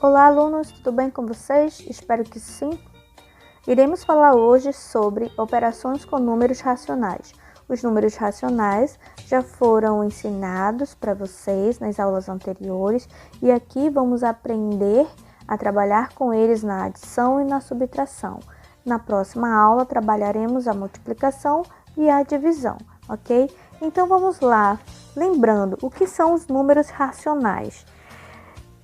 Olá, alunos, tudo bem com vocês? Espero que sim. Iremos falar hoje sobre operações com números racionais. Os números racionais já foram ensinados para vocês nas aulas anteriores e aqui vamos aprender a trabalhar com eles na adição e na subtração. Na próxima aula trabalharemos a multiplicação e a divisão, ok? Então vamos lá, lembrando o que são os números racionais.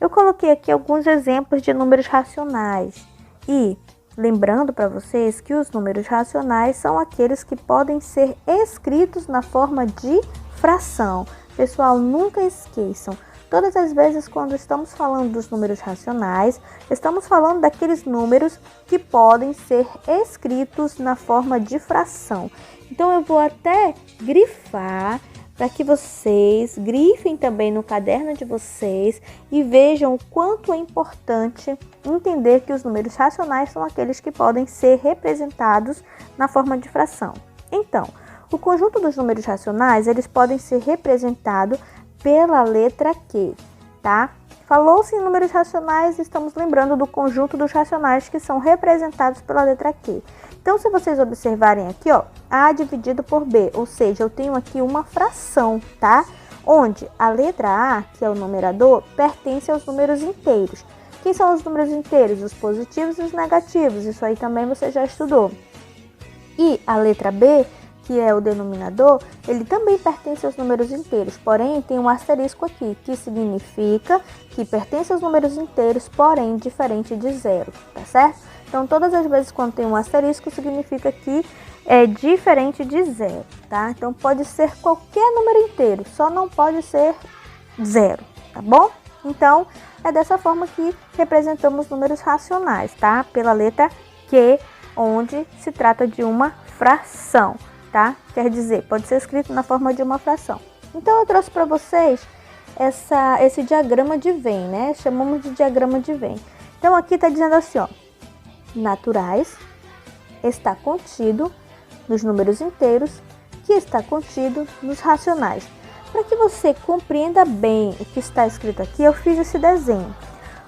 Eu coloquei aqui alguns exemplos de números racionais e lembrando para vocês que os números racionais são aqueles que podem ser escritos na forma de fração. Pessoal, nunca esqueçam, todas as vezes quando estamos falando dos números racionais, estamos falando daqueles números que podem ser escritos na forma de fração. Então eu vou até grifar para que vocês grifem também no caderno de vocês e vejam o quanto é importante entender que os números racionais são aqueles que podem ser representados na forma de fração. Então, o conjunto dos números racionais, eles podem ser representados pela letra Q, tá? Falou-se em números racionais, estamos lembrando do conjunto dos racionais que são representados pela letra Q. Então, se vocês observarem aqui, ó, A dividido por B, ou seja, eu tenho aqui uma fração, tá? Onde a letra A, que é o numerador, pertence aos números inteiros. Quem são os números inteiros? Os positivos e os negativos, isso aí também você já estudou. E a letra B, que é o denominador, ele também pertence aos números inteiros, porém tem um asterisco aqui, que significa que pertence aos números inteiros, porém diferente de zero, tá certo? Então, todas as vezes quando tem um asterisco, significa que é diferente de zero, tá? Então, pode ser qualquer número inteiro, só não pode ser zero, tá bom? Então, é dessa forma que representamos números racionais, tá? Pela letra Q, onde se trata de uma fração, tá? Quer dizer, pode ser escrito na forma de uma fração. Então, eu trouxe para vocês esse diagrama de Venn, né? Chamamos de diagrama de Venn. Então, aqui está dizendo assim, ó. Naturais está contido nos números inteiros, que está contido nos racionais. Para que você compreenda bem o que está escrito aqui, eu fiz esse desenho.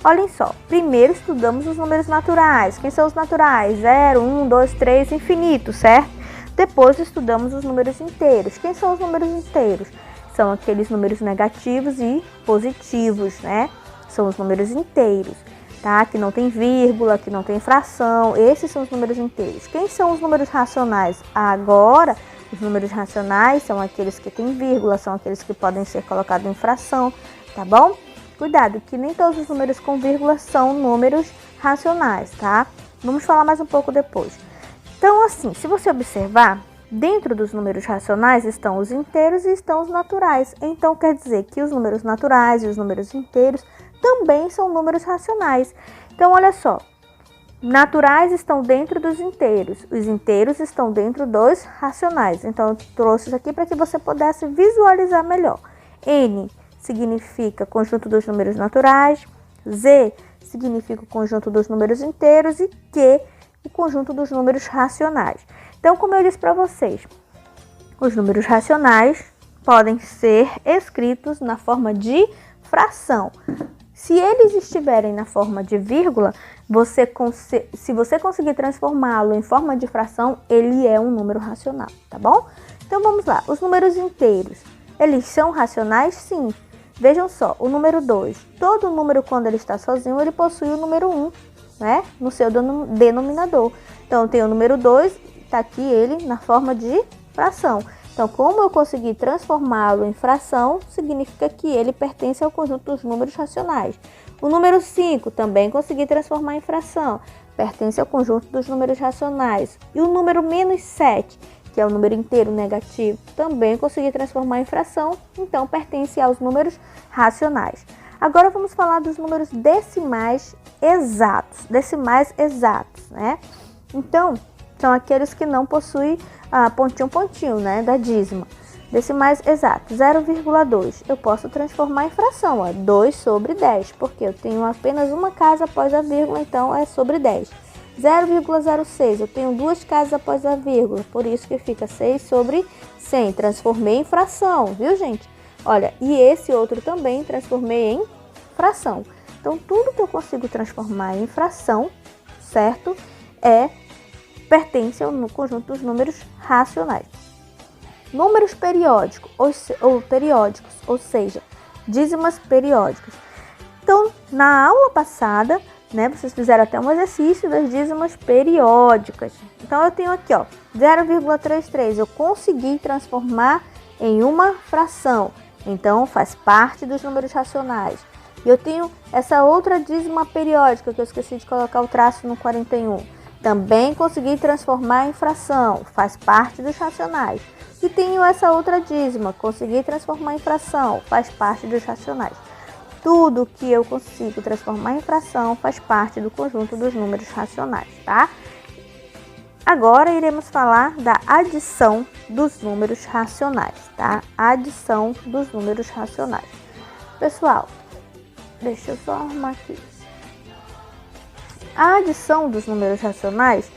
Olhem só, primeiro estudamos os números naturais. Quem são os naturais? 0, 1, 2, 3, infinito, certo? Depois estudamos os números inteiros. Quem são os números inteiros? São aqueles números negativos e positivos, né? São os números inteiros. Tá? Que não tem vírgula, que não tem fração, esses são os números inteiros. Quem são os números racionais? Agora, os números racionais são aqueles que têm vírgula, são aqueles que podem ser colocados em fração, tá bom? Cuidado, que nem todos os números com vírgula são números racionais, tá? Vamos falar mais um pouco depois. Então, assim, se você observar, dentro dos números racionais estão os inteiros e estão os naturais. Então, quer dizer que os números naturais e os números inteiros também são números racionais. Então, olha só, naturais estão dentro dos inteiros, os inteiros estão dentro dos racionais. Então, eu trouxe isso aqui para que você pudesse visualizar melhor. N significa conjunto dos números naturais, Z significa o conjunto dos números inteiros e Q, o conjunto dos números racionais. Então, como eu disse para vocês, os números racionais podem ser escritos na forma de fração. Se eles estiverem na forma de vírgula, se você conseguir transformá-lo em forma de fração, ele é um número racional, tá bom? Então vamos lá, os números inteiros, eles são racionais? Sim. Vejam só, o número 2, todo número quando ele está sozinho, ele possui o número 1, né? No seu denominador. Então tem o número 2, está aqui ele na forma de fração. Então, como eu consegui transformá-lo em fração, significa que ele pertence ao conjunto dos números racionais. O número 5 também consegui transformar em fração, pertence ao conjunto dos números racionais. E o número menos 7, que é o número inteiro negativo, também consegui transformar em fração, então pertence aos números racionais. Agora vamos falar dos números decimais exatos, né? Então, são aqueles que não possuem pontinho, né, da dízima. Decimais exatos, 0,2. Eu posso transformar em fração, ó, 2 sobre 10, porque eu tenho apenas uma casa após a vírgula, então é sobre 10. 0,06, eu tenho duas casas após a vírgula, por isso que fica 6 sobre 100. Transformei em fração, viu, gente? Olha, e esse outro também transformei em fração. Então, tudo que eu consigo transformar em fração, certo? Pertence ao conjunto dos números racionais. Números periódicos, ou seja, dízimas periódicas. Então, na aula passada, né, vocês fizeram até um exercício das dízimas periódicas. Então, eu tenho aqui, ó, 0,33. Eu consegui transformar em uma fração. Então, faz parte dos números racionais. E eu tenho essa outra dízima periódica, que eu esqueci de colocar o traço no 41. Também consegui transformar em fração, faz parte dos racionais. E tenho essa outra dízima, consegui transformar em fração, faz parte dos racionais. Tudo que eu consigo transformar em fração faz parte do conjunto dos números racionais, tá? Agora iremos falar da adição dos números racionais, tá? Adição dos números racionais. Pessoal, deixa eu só arrumar aqui. A adição dos números racionais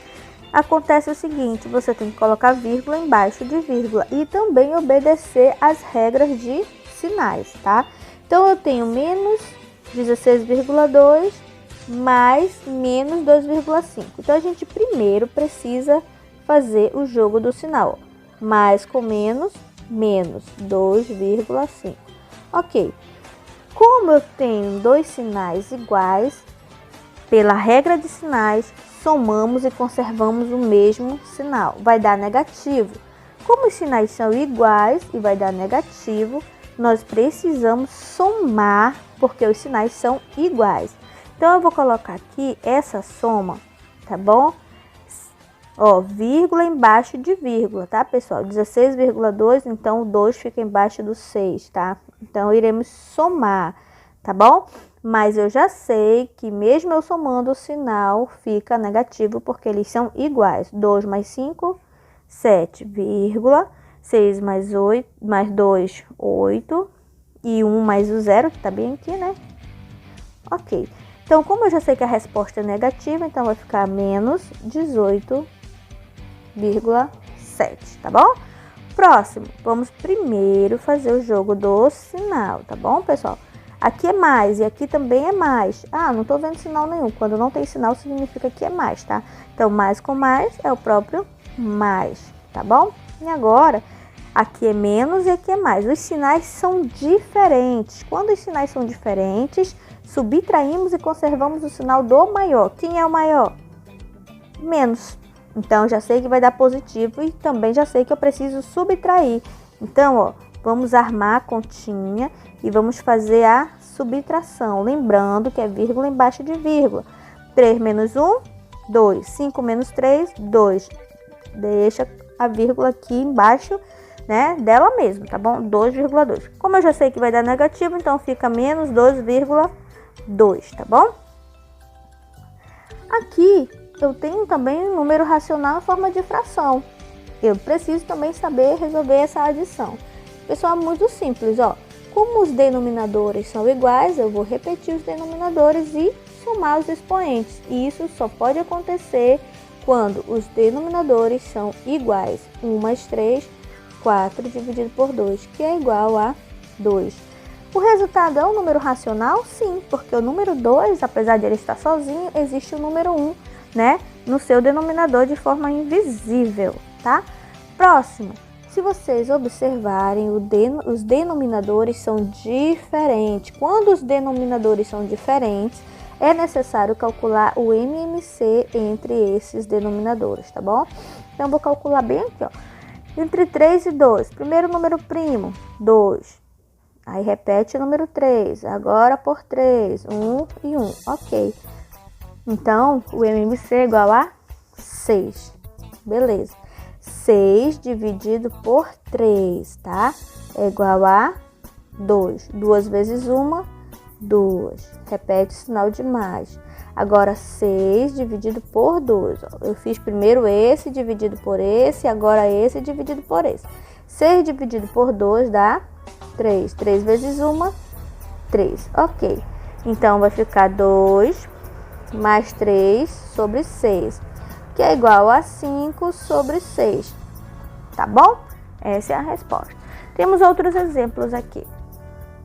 acontece o seguinte: você tem que colocar vírgula embaixo de vírgula e também obedecer às regras de sinais, tá? Então, eu tenho menos 16,2 mais menos 2,5. Então, a gente primeiro precisa fazer o jogo do sinal. Mais com menos, menos 2,5. Ok. Como eu tenho dois sinais iguais, pela regra de sinais, somamos e conservamos o mesmo sinal. Vai dar negativo. Como os sinais são iguais e vai dar negativo, nós precisamos somar, porque os sinais são iguais. Então, eu vou colocar aqui essa soma, tá bom? Ó, vírgula embaixo de vírgula, tá, pessoal? 16,2, então o 2 fica embaixo do 6, tá? Então, iremos somar, tá bom? Mas eu já sei que mesmo eu somando, o sinal fica negativo, porque eles são iguais. 2 mais 5, 7, 6 mais 8, mais 2, 8. E 1 mais o 0, que tá bem aqui, né? Ok. Então, como eu já sei que a resposta é negativa, então vai ficar menos 18,7, tá bom? Próximo, vamos primeiro fazer o jogo do sinal, tá bom, pessoal? Aqui é mais e aqui também é mais. Ah, não tô vendo sinal nenhum. Quando não tem sinal, significa que é mais, tá? Então, mais com mais é o próprio mais, tá bom? E agora, aqui é menos e aqui é mais. Os sinais são diferentes. Quando os sinais são diferentes, subtraímos e conservamos o sinal do maior. Quem é o maior? Menos. Então, já sei que vai dar positivo e também já sei que eu preciso subtrair. Então, ó, vamos armar a continha e vamos fazer a subtração. Lembrando que é vírgula embaixo de vírgula. 3 menos 1, 2. 5 menos 3, 2. Deixa a vírgula aqui embaixo, né, dela mesmo, tá bom? 2,2. Como eu já sei que vai dar negativo, então fica menos 2,2, tá bom? Aqui eu tenho também um número racional em forma de fração. Eu preciso também saber resolver essa adição. Pessoal, muito simples, ó. Como os denominadores são iguais, eu vou repetir os denominadores e somar os expoentes. E isso só pode acontecer quando os denominadores são iguais. 1 mais 3, 4 dividido por 2, que é igual a 2. O resultado é um número racional? Sim, porque o número 2, apesar de ele estar sozinho, existe o número 1, né, no seu denominador de forma invisível, tá? Próximo, se vocês observarem, os denominadores são diferentes. Quando os denominadores são diferentes, é necessário calcular o MMC entre esses denominadores, tá bom? Então, eu vou calcular bem aqui, ó. Entre 3 e 2, primeiro número primo, 2. Aí, repete o número 3, agora por 3, 1 e 1, ok. Então, o MMC é igual a 6, beleza. 6 dividido por 3, tá? É igual a 2. 2 vezes 1, 2. Repete o sinal de mais. Agora, 6 dividido por 2. Eu fiz primeiro esse dividido por esse, agora esse dividido por esse. 6 dividido por 2 dá 3. 3 vezes 1, 3. Ok. Então, vai ficar 2 mais 3 sobre 6, que é igual a 5 sobre 6. Tá bom? Essa é a resposta. Temos outros exemplos aqui.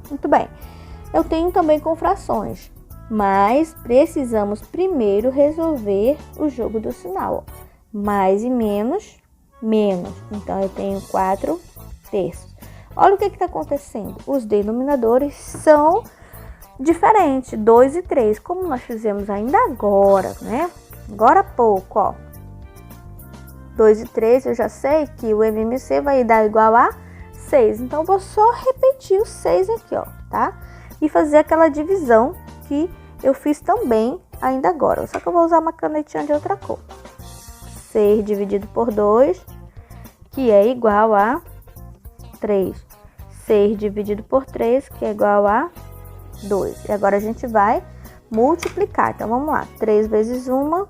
Muito bem. Eu tenho também com frações. Mas precisamos primeiro resolver o jogo do sinal. Ó. Mais e menos, menos. Então, eu tenho 4 terços. Olha o que está acontecendo. Os denominadores são diferentes, 2 e 3, como nós fizemos ainda agora, né? Agora há pouco, ó. 2 e 3, eu já sei que o MMC vai dar igual a 6. Então, eu vou só repetir o 6 aqui, ó, tá? E fazer aquela divisão que eu fiz também ainda agora. Só que eu vou usar uma canetinha de outra cor. 6 dividido por 2, que é igual a 3. 6 dividido por 3, que é igual a 2. E agora a gente vai multiplicar. Então, vamos lá. 3 vezes 1,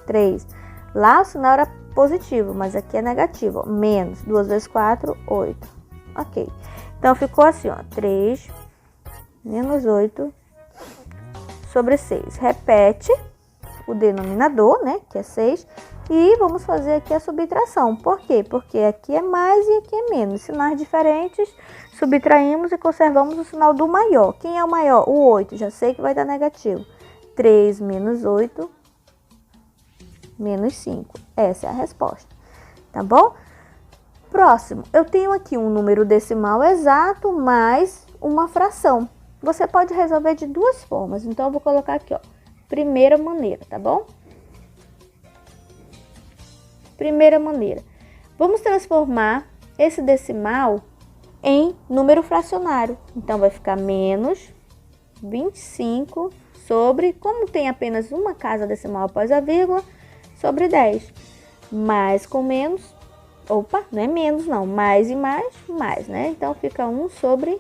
3. Lá o sinal era positivo, mas aqui é negativo. Ó. Menos 2 vezes 4, 8. Ok. Então, ficou assim, ó. 3 menos 8 sobre 6. Repete o denominador, né? Que é 6. E vamos fazer aqui a subtração. Por quê? Porque aqui é mais e aqui é menos. Sinais diferentes, subtraímos e conservamos o sinal do maior. Quem é o maior? O 8. Já sei que vai dar negativo. 3 menos 8, menos 5. Essa é a resposta. Tá bom? Próximo. Eu tenho aqui um número decimal exato mais uma fração. Você pode resolver de duas formas. Então, eu vou colocar aqui, ó. Primeira maneira, tá bom? Primeira maneira. Vamos transformar esse decimal em número fracionário. Então, vai ficar menos 25 sobre, como tem apenas uma casa decimal após a vírgula, sobre 10. Mais com menos, opa, não é menos não, mais e mais, né? Então, fica 1 sobre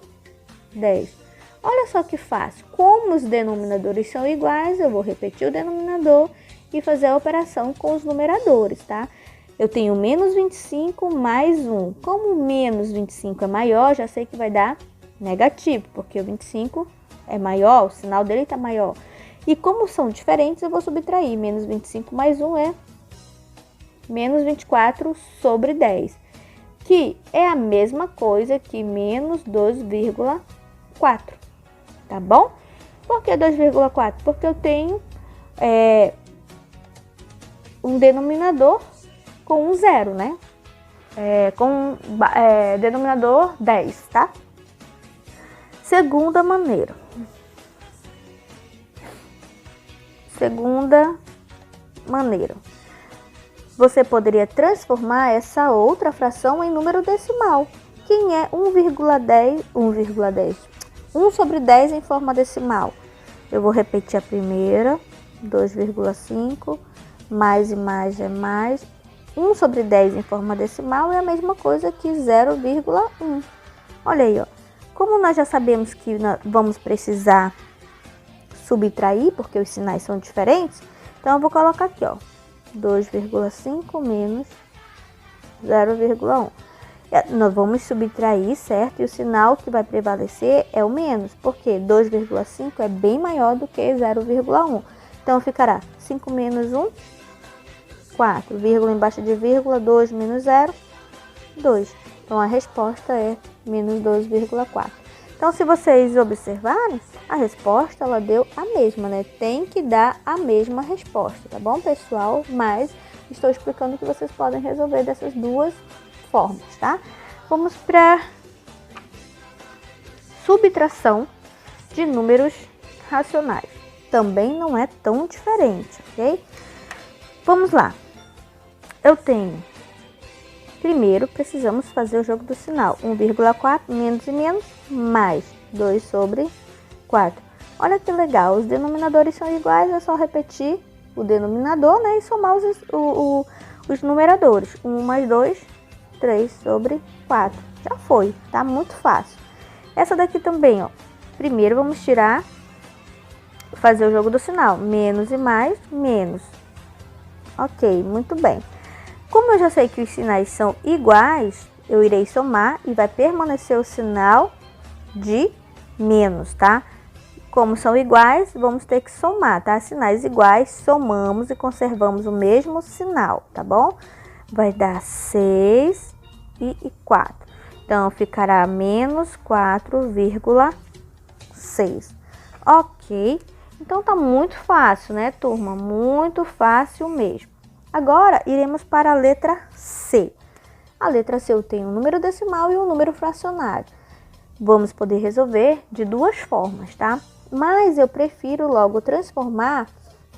10. Olha só que fácil. Como os denominadores são iguais, eu vou repetir o denominador e fazer a operação com os numeradores, tá? Eu tenho menos 25 mais 1. Como o menos 25 é maior, já sei que vai dar negativo, porque o 25 é maior, o sinal dele está maior. E como são diferentes, eu vou subtrair. Menos 25 mais 1 é menos 24 sobre 10, que é a mesma coisa que menos 2,4. Tá bom? Por que 2,4? Porque eu tenho um denominador com um zero, né? Denominador 10, tá? Segunda maneira. Você poderia transformar essa outra fração em número decimal. Quem é 1,10? 1 sobre 10 em forma decimal. Eu vou repetir a primeira. 2,5. Mais e mais é mais. 1 sobre 10 em forma decimal é a mesma coisa que 0,1. Olha aí, ó. Como nós já sabemos que vamos precisar subtrair, porque os sinais são diferentes, então eu vou colocar aqui, ó. 2,5 menos 0,1. Nós vamos subtrair, certo? E o sinal que vai prevalecer é o menos, porque 2,5 é bem maior do que 0,1. Então, ficará 5 menos 1, 4, vírgula embaixo de vírgula, 2 menos 0, 2. Então, a resposta é menos 2,4. Então, se vocês observarem, a resposta ela deu a mesma, né? Tem que dar a mesma resposta, tá bom, pessoal? Mas estou explicando que vocês podem resolver dessas duas formas, tá? Vamos para subtração de números racionais. Também não é tão diferente, ok? Vamos lá. Eu tenho... Primeiro, precisamos fazer o jogo do sinal. 1,4 menos e menos, mais 2 sobre 4. Olha que legal, os denominadores são iguais, é só repetir o denominador, né? E somar os numeradores. 1 mais 2, 3 sobre 4. Já foi, tá? Muito fácil. Essa daqui também, ó. Primeiro vamos tirar, fazer o jogo do sinal. Menos e mais, menos. Ok, muito bem. Como eu já sei que os sinais são iguais, eu irei somar e vai permanecer o sinal de menos, tá? Como são iguais, vamos ter que somar, tá? Sinais iguais, somamos e conservamos o mesmo sinal, tá bom? Vai dar 6 e 4. Então, ficará menos 4,6. Ok. Então tá muito fácil, né, turma? Muito fácil mesmo. Agora iremos para a letra C. A letra C eu tenho um número decimal e um número fracionário. Vamos poder resolver de duas formas, tá? Mas eu prefiro logo transformar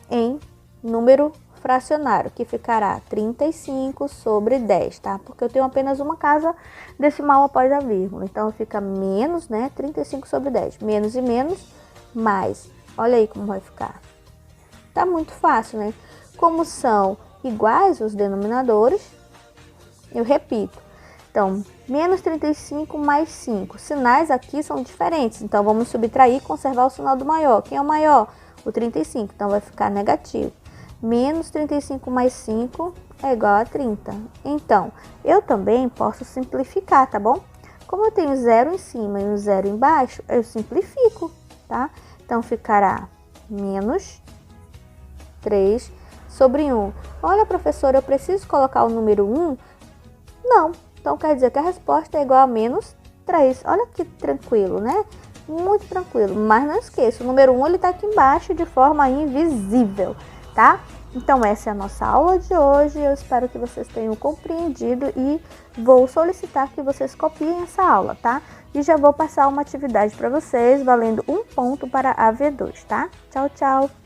em número fracionário, que ficará 35 sobre 10, tá? Porque eu tenho apenas uma casa decimal após a vírgula. Então fica menos, né? 35 sobre 10. Menos e menos, mais. Olha aí como vai ficar. Tá muito fácil, né? Como são iguais os denominadores, eu repito. Então, menos 35 mais 5. Sinais aqui são diferentes. Então, vamos subtrair e conservar o sinal do maior. Quem é o maior? O 35. Então, vai ficar negativo. Menos 35 mais 5 é igual a 30. Então, eu também posso simplificar, tá bom? Como eu tenho zero em cima e um zero embaixo, eu simplifico, tá? Então, ficará menos 3 sobre 1. Olha, professora, eu preciso colocar o número 1? Não. Então, quer dizer que a resposta é igual a menos 3. Olha que tranquilo, né? Muito tranquilo. Mas não esqueça, o número 1 ele está aqui embaixo de forma invisível, tá? Então, essa é a nossa aula de hoje. Eu espero que vocês tenham compreendido e vou solicitar que vocês copiem essa aula, tá? E já vou passar uma atividade para vocês, valendo 1 ponto para a V2, tá? Tchau, tchau!